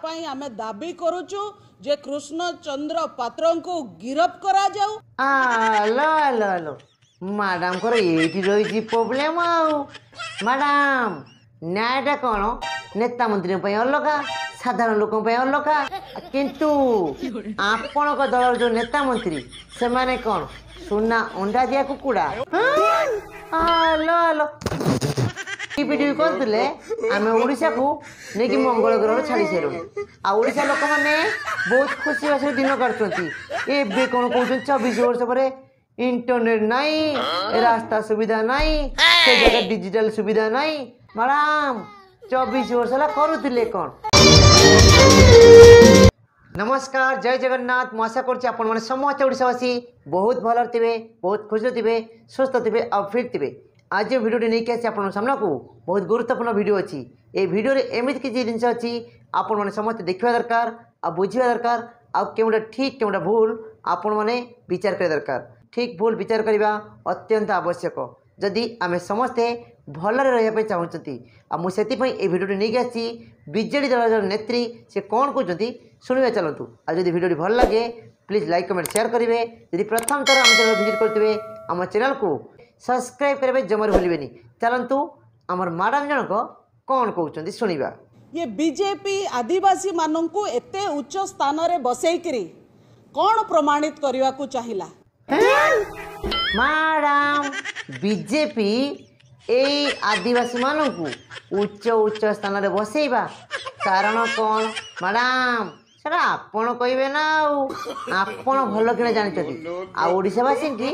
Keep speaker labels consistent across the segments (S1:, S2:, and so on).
S1: ପାଇଁ ଆମେ ଦାବି କରୁଛୁ ଯେ କୃଷ୍ଣ ଚନ୍ଦ୍ର ପାତ୍ରଙ୍କୁ ଗିରଫ କରାଯାଉ।
S2: ଆଲୋ ଆଲୋ ଆଲୋ ମ୍ୟାଡ଼ାମଙ୍କର ଏଇଠି ରହିଛି ପ୍ରୋବ୍ଲେମ୍। ଆଉ ମ୍ୟାଡ଼ାମ ନ୍ୟାୟଟା କ'ଣ ନେତା ମନ୍ତ୍ରୀଙ୍କ ପାଇଁ ଅଲଗା, ସାଧାରଣ ଲୋକଙ୍କ ପାଇଁ ଅଲଗା, କିନ୍ତୁ ଆପଣଙ୍କ ଦଳର ଯେଉଁ ନେତା ମନ୍ତ୍ରୀ ସେମାନେ କ'ଣ ସୁନା ଅଣ୍ଡା ଦିଆ କୁକୁଡ଼ା? ଆଲୋ ଆଲୋ ଟିପି କରୁଥିଲେ ଆମେ ଓଡ଼ିଶାକୁ ନେଇକି ମଙ୍ଗଳ ଗ୍ରହରେ ଛାଡ଼ି ସାରିଲୁଣି। ଆଉ ଓଡ଼ିଶା ଲୋକମାନେ ବହୁତ ଖୁସି ବାସିରେ ଦିନ କାଟୁଛନ୍ତି। ଏବେ କ'ଣ କହୁଛନ୍ତି 24 ବର୍ଷ ପରେ इंटरनेट नहीं, रास्ता सुविधा नहीं, से जगह डिजिटल सुविधा नहीं। मैडम 24 वर्ष करुले कौन? नमस्कार, जय जगन्नाथ। मैं आशा करुँच आप समस्त ओडावासी बहुत भल थे, बहुत खुश थे, सुस्थ थे और फिट थे। आज जो भिडियो नहीं आसी आप सामना को बहुत गुरुत्वपूर्ण भिडियो अच्छी। ये भिडियो एमती किसी जिन अच्छी आपण मैंने समस्त देखा दरकार आ बुझा दरकार आउटा ठीक केउटा भूल आपण मैंने विचार कर दरकार। ठीक भूल विचार करने अत्यंत आवश्यक जदि आम समस्ते भलरे रही चाहूँगी। मुझे भिडियो नहीं आसी बीजेडी दल नेत्री से कौन कहते शुणा चलतु। आज भिडियो भल लगे प्लीज लाइक कमेंट शेयर करेंगे। यदि प्रथम थर आम चैनल विजिट करते आम चैनल को सब्सक्राइब करेंगे जमार भूलें। चलतु आमर मैडम जनक कौन कहते शुणा।
S1: ये बीजेपी आदिवासी मानू एते उच्च स्थान रे बसैकरी कौन प्रमाणित करने को चाहिला?
S2: मैडम बीजेपी ए आदिवासी मानू उच्च उच्च स्थान रे बसैबा कारण कौन? मैडम सेटा आपण कहे ना, आपण भल कि जानते आशावासी की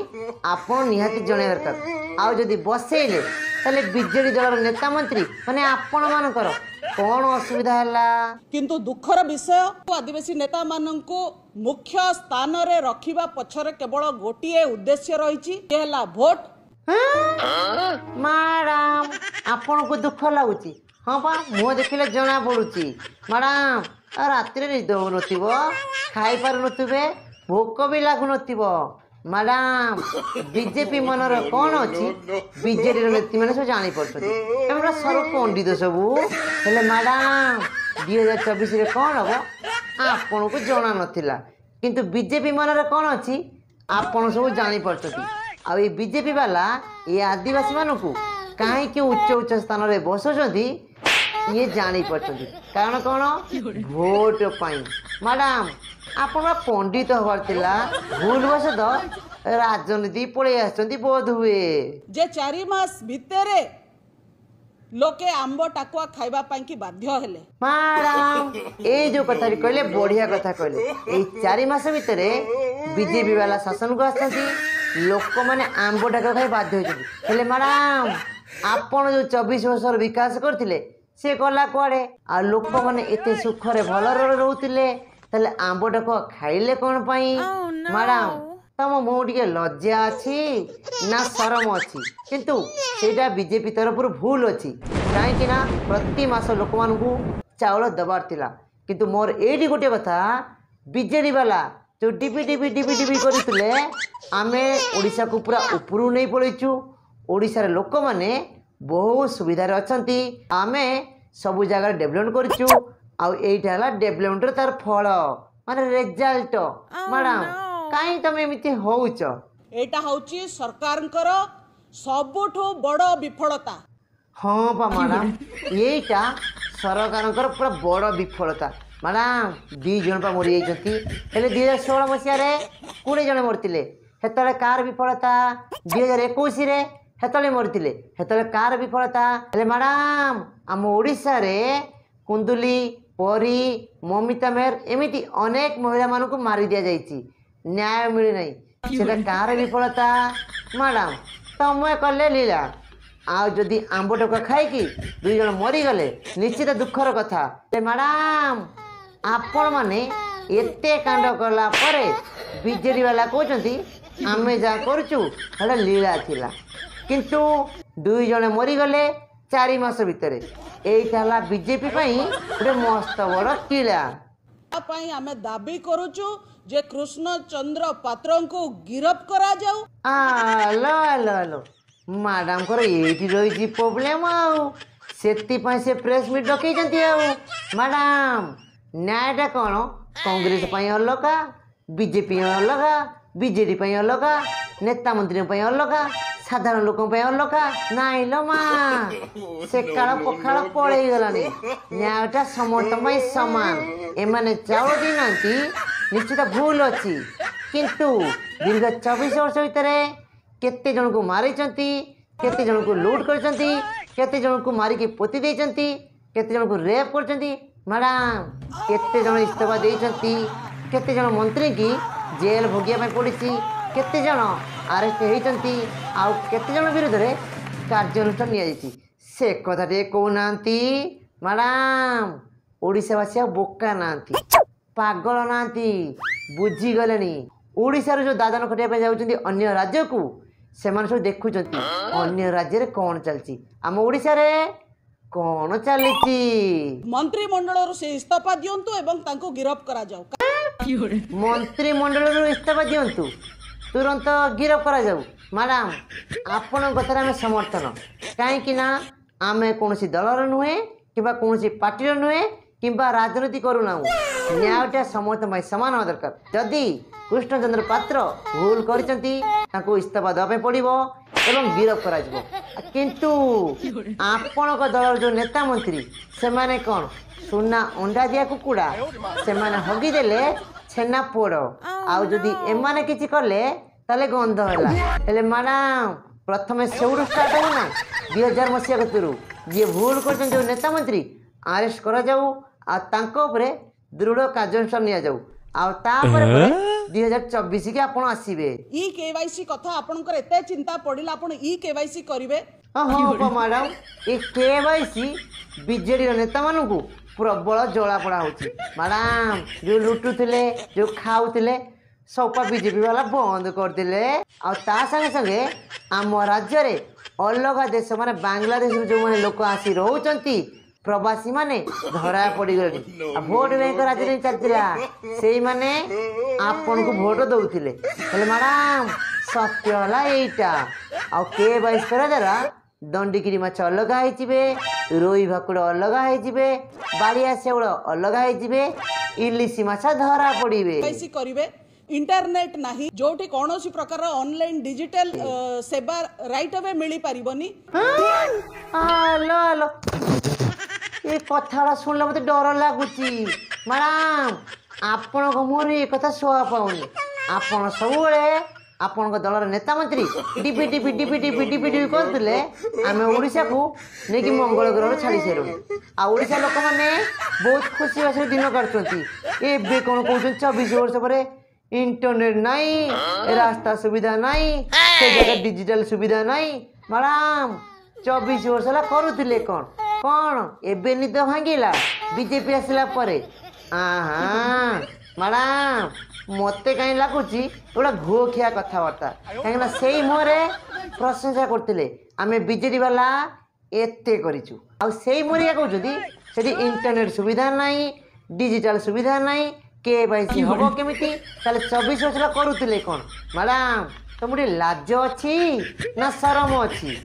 S2: आपण निहाती जन दरकार। आउ जदि बसैले ताले बीजेडी दल नेता मंत्री माने आपण मानकर कौन असुविधा है?
S1: किंतु दुखर विषय आदिवासी नेता मानू मुख्य स्थान रे रखिबा पछरे केवल गोटिए उद्देश्य रही भोट।
S2: मैडम आपण को दुख लगुच? हाँ पा मुह देखिले जना पड़ुची। मैडम रात निद हो खाई पार नुवे, भोक भी लगु न। मैडम बीजेपी मनर कौन अच्छी बीजेडी नेत्री मैंने सब जानी पड़ते सर पंडित सबू हेले। मैडम 2024 कौन हम आपण को जना नाला किंतु बीजेपी मनर कौन अच्छी आपण सब जानी पड़ते। आ बीजेपी वाला ये आदिवासी मानू कहीं उच्च उच्च स्थान में बसुँच ये जानी पड़ते कारण कौन भोट पाई। मैडम आप पंडित हबार भूल बस राजनीति पड़े आसती बोध हुए
S1: जे 4 मास भितरे लोके आंब टाकुआ खाइबा पाई की बाध्य हेले।
S2: मैडम ये जो कथा कहले बढ़िया कथा कहले। ये 4 मास भितरे बीजेपी वाला शासन को आसती लोक मैंने आंब टाकुआ खाई बाध्य होती। मैडम आपण जो 24 वर्ष विकास करते से गला कुआड़े आ लोक मैंने एते सुखरे भलरे रोते ताले आंब टाकुआ खाइले कौन पाई? मैडम तम मुँह टे लज्जा अच्छी ना शरम अच्छी किंतु सेटा बीजेपी तरफ भूल अच्छी कहीं प्रति मास लोक मान चाउल दबार थिला। किंतु मोर एडी गोटे कथा बीजेडी वाला जो डिबी डिबी डिबी डिबी करते आमे ओडिशा को पूरा उपरू नहीं पड़ीचु। ओडिशार लोक माने बहुत सुविधार अछंती। आमे सबु जगह डेवलपमेंट करिचु आउ एइटा हला डेवलपमेंट तार फल माने रिजल्ट। मैडम कहीं तुम एमती होउच?
S1: एटा होची सरकारंकर सबुठो बड़ विफलता।
S2: हाँ पा मैडम यहीटा सरकारंकर पूरा बड़ विफलता। मैडम 2 जन पा मरी जाती 2016 मसीह 20 जन मरते हेतले कार विफलता। 2021 हेतले मरते हेतले कार विफलता। मैडम आम ओडिशा रे कुंदुली परी ममिता मेहर एमती अनेक महिला मानू मारी दि जाइए न्याय मिली नहीं से कार विफलता। मैडम तमें कले लीला आउ जदि आंब टाकुआ खाई 2 जन मरीगले निश्चित दुखर कथा। मैडम आपण मैंने एते कांड कला परे बीजेडी वाला कहते आमे जा करूँ लीला थिला किंतु 2 जन मरीगले 4 मास भितर। यहीटा बीजेपी गोटे मस्त बड़ किला।
S1: आमे दाबी करूचु जे कृष्ण चंद्र पात्र को गिरफ करा जाऊ।
S2: आलो आलो आलो मैडम को ये रही प्रोब्लेम से प्रेस मीट डकई। मैडम न्यायटा कौन कांग्रेस ପାଇଁ ଅଲଗା बीजेपी ଅଲଗା बीजेडी ପାଇଁ ଅଲଗା नेता मंत्री ପାଇଁ ଅଲଗା साधारण लोक अलगा नाई लो माँ से काल पखाल पलि गलानी न्यायटा समस्त सामान एमाने चाउल देना निश्चित भूल अच्छी किंतु दीर्घ 24 वर्ष भितर केते जन को मारी केते जन को लूट करते जन को मारिकी पोती देते केते जन को रेप कर मैडम केते जन इस्तीफा देते केते जन मंत्री की जेल भोगिया पड़ी केते जन अरेस्ट होती आउ केते जन विरोध में कार्यानुष्ठान नि से कथा कहना मैडम ओडिशावासी आ बोका ना पागल ना बुझीगले ओडिशार जो दादन खटिया जाऊँच अन्य राज्य को से सब देखुं अन्य राज्य कौन चलती आम ओडिशा रे कौन चली
S1: मंत्रिमंडल से इस्तीफा दिंतु एवं तांको गिरफ्त करा जाऊ
S2: मंत्रिमंडल इस्तीफा दिंतु तुरंत गिरफ्त करा जाऊ मैडम आपण कथार आम समर्थन कहीं आम कौन दलर नुहे कि कौन पार्टी नुहे कि राजनीति करूना न्यायटा समस्त सामान होगा दरकार जदि कृष्णचंद्र पात्र भूल कर इस्तीफा देवाई पड़ो एवं गिरफ्त करा किंतु आपण दल जो नेता मंत्री से माने कौन सुना अंडा दिया कुकुड़ा से माने हगिदेले छेना पोड़ आउ जदि एमाने किछि कले ताले गंध है मैडम प्रथम से स्टार्ट होना 2000 मसीहा कतरू जी भूल कर जो नेता मंत्री अरेस्ट करा जाऊ आउे दृढ़ कार्यानुष्ठान नि जाऊ आउे 2024 के आपण आसीबे
S1: ई केवाईसी कथा आपनकर एते चिंता पड़िला आपण ई केवाईसी करिवे
S2: हाँ मैडम ये केवाईसी बीजेडी नेता मानू प्रबल जला पड़ा होची मैडम जो लुटुले जो खाऊले सबा बीजेपी वाला बंद करते संगे संगे आम राज्य रे अलग देश माने बांग्लादेश जो माने लोक आसी रोचंती प्रवासी माने धरा पड़ी गले भोट बैंक राजनीति चलता से माने आपन को भोट दौले मैडम सत्य है यहीटा आईस करा द्वारा दंडिकिरी माछ अलग हो रोई भाकुड़ अलग हो बाड़िया शेउल अलग हो इलिशी माछ धरा पड़े
S1: इंटरनेट नहीं जोटी कौन प्रकार ऑनलाइन डिजिटल सेवा राइट अवे मिली पारिबनी
S2: हेलो ये कथा शुणिले मत डर लगुच मैडम आपण मुहर ये कथा शुआ पाऊनी आपण सब आपण दलर नेता मंत्री डिपी टिपी टिपी टिपी टिपी टिपी करते आम ओडिशा को नहीं मंगल ग्रह छाड़ी सारू आशा लोक मैंने बहुत खुशी बासी दिन काटुँच कौन कौन 24 वर्ष पर इंटरनेट नाई रास्ता सुविधा नाई से जगह डिजिटल सुविधा नाई मैडम 24 वर्ष है करुले कौन कौन एबे निद भांगिला बीजेपी आसला परे मैडम मत कहीं लगुच गोटा घोखिया कथबार्ता कहीं से मुहरे प्रशंसा करते आम बीजेडी वाला एते करूँ आई मुहरिया कहते से इंटरनेट सुविधा नाई डिजिटल सुविधा नाई केवाईसी हम केमी 24 वर्ष करुले कौन मैडम तुम लाज अच्छी ना शरम अच्छी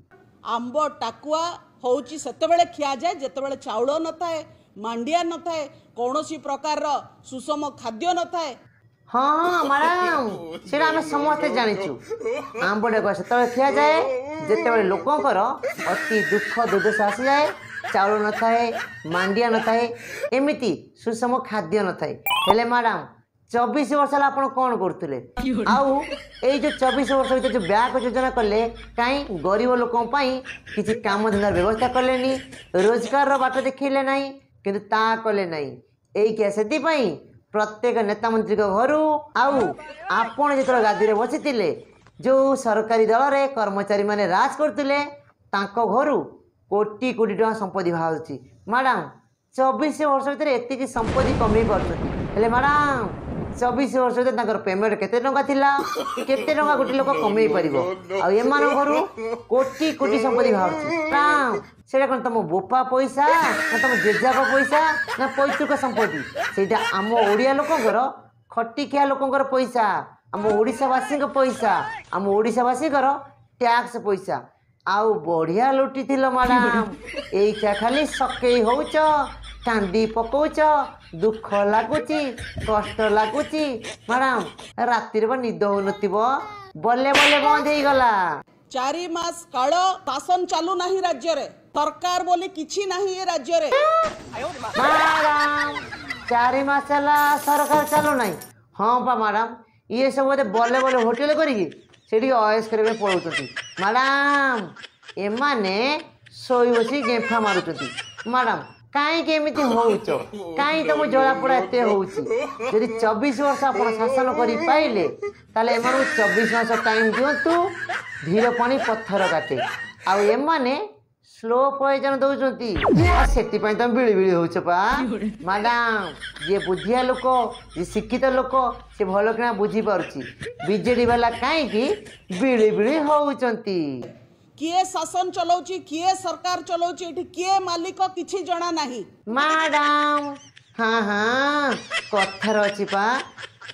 S1: आंब टाकुआ होची सेतेबेले खिया जाए जेतेबेले चाउल न थाए मांडिया न थाए कौनसी प्रकार सुषम खाद्य न थाए
S2: हाँ मैडम से आम समस्ते जाचु आंब डेक से खिया जाए जिते लोकंर अति दुख दुर्दशा आसी जाए चाउल न थाए मांडिया न थाए एमती सुषम खाद्य न थाए हेले मैडम 24 वर्ष आप कौन करते आउ जो 24 वर्ष भर जो ब्याक योजना कले कहीं गरीब लोकों किसी काम धंदार व्यवस्था कले रोजगार बाट देखले ना कि कले ना यही से प्रत्येक नेता मंत्री घर आपण जो गादी में बसी जो सरकारी दल में कर्मचारी माने राज करते घर कोटी कोटी टका संपत्ति बाहर मैडम 24 वर्ष भर एति संपत्ति कमे पार्टी मैडम 24 वर्ष भर पेमेंट केते टंका थिला केते टंका गोटे लोक कमे पारिबो आ एमान घर कोटी कोटी संपत्ति बाहर से कौन तुम बोपा पैसा ना तुम जेजाप पैसा ना पैतृक संपत्ति से आम ओडिया लोकंर खटिकिया लोकंर पैसा आम ओडिशावासी पैसा आम ओडिशावासी टैक्स पैसा आउ बढ़िया लुटी मैडम यही खाली सकेई होच କାନ୍ଦି ପକଉଛ, ଦୁଃଖ ଲାଗୁଛି, କଷ୍ଟ ଲାଗୁଛି। ମ୍ୟାଡ଼ାମ ରାତିରେ ବା ନିଦ ହଉନଥିବ, ବଲେ ବଲେ ବନ୍ଦ ହେଇଗଲା।
S1: 4 ମାସ କାଳ ଶାସନ ଚାଲୁ ନାହିଁ ରାଜ୍ୟରେ, ସରକାର ବୋଲି କିଛି ନାହିଁ ଏ ରାଜ୍ୟରେ।
S2: ମ୍ୟାଡ଼ାମ 4 ମାସ ହେଲା ସରକାର ଚାଲୁ ନାହିଁ। ହଁ ବା ମ୍ୟାଡ଼ାମ, ଇଏ ସବୁ ବଲେ ବଲେ ହୋଟେଲ କରିକି ସେଠି ଅଏସ କରିବା ପାଇଁ ପଳାଉଛନ୍ତି। ମ୍ୟାଡ଼ାମ ଏମାନେ ଶୋଇ ବସି ଗେମ୍ଫା ମାରୁଛନ୍ତି। ମ୍ୟାଡ଼ାମ କାହିଁକି ଏମିତି ହଉଛ? କାହିଁ ତମ ଜଳାପୋଡ଼ା ଏତେ ହଉଛି? ଯଦି 24 ବର୍ଷ ଆପଣ ଶାସନ କରିପାରିଲେ ତାହେଲେ ଏମାନଙ୍କୁ 24 ମାସ ଟାଇମ୍ ଦିଅନ୍ତୁ। ଧୀର ପାଣି ପଥର କାଟେ। ଆଉ ଏମାନେ ସ୍ଲୋ ପଏଜନ ଦଉଛନ୍ତି, ସେଥିପାଇଁ ତମେ ବିଳି ବିଳି ହଉଛ ପା। ମ୍ୟାଡ଼ାମ ଯିଏ ବୁଝିଆ ଲୋକ, ଯିଏ ଶିକ୍ଷିତ ଲୋକ, ସେ ଭଲ କିଣା ବୁଝିପାରୁଛି ବିଜେଡି ବାଲା କାହିଁକି ବିଳି ବିଳି ହଉଛନ୍ତି।
S1: କିଏ ଶାସନ ଚଲାଉଛି, କିଏ ସରକାର ଚଲାଉଛି, ଏଠି କିଏ ମାଲିକ କିଛି ଜଣା ନାହିଁ।
S2: ମ୍ୟାଡ଼ାମ ହଁ କଥାର ଅଛି ପା,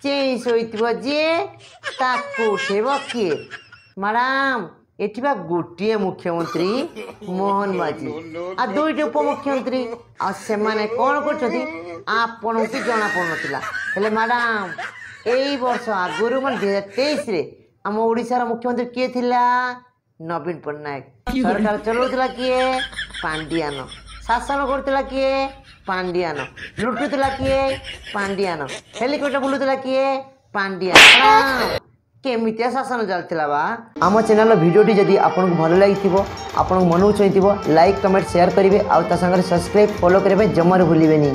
S2: ଚେଇଁ ଶୋଇଥିବ ଯିଏ ତାକୁ ଉଠେଇବ କିଏ। ମ୍ୟାଡ଼ାମ ଏଠି ବା ଗୋଟିଏ ମୁଖ୍ୟମନ୍ତ୍ରୀ ମୋହନ ମାଝୀ ଆଉ 2ଟି ଉପମୁଖ୍ୟମନ୍ତ୍ରୀ, ଆଉ ସେମାନେ କ'ଣ କରୁଛନ୍ତି ଆପଣଙ୍କୁ ଜଣା ପଡ଼ୁନଥିଲା। ହେଲେ ମ୍ୟାଡ଼ାମ ଏଇ ବର୍ଷ ଆଗରୁ ମାନେ 2023ରେ ଆମ ଓଡ଼ିଶାର ମୁଖ୍ୟମନ୍ତ୍ରୀ କିଏ ଥିଲା? ନବୀନ ପଟ୍ଟନାୟକ। ସରକାର ଚଲାଉଥିଲା କିଏ? ପାଣ୍ଡିଆନ। ଶାସନ କରୁଥିଲା କିଏ? ପାଣ୍ଡିଆନ। ଲୁଟୁଥିଲା କିଏ? ପାଣ୍ଡିଆନ। ହେଲିକପ୍ଟର ବୁଲୁଥିଲା କିଏ? ପାଣ୍ଡିଆନ। କେମିତିଆ ଶାସନ ଚାଲିଥିଲା ବା। ଆମ ଚ୍ୟାନେଲର ଭିଡ଼ିଓଟି ଯଦି ଆପଣଙ୍କୁ ଭଲ ଲାଗିଥିବ, ଆପଣଙ୍କୁ ମନକୁ ଛୁଇଁଥିବ, ଲାଇକ୍ କମେଣ୍ଟ ସେୟାର କରିବେ, ଆଉ ତା ସାଙ୍ଗରେ ସବସ୍କ୍ରାଇବ୍ ଫଲୋ କରିବା ପାଇଁ ଜମାରୁ ଭୁଲିବେନି।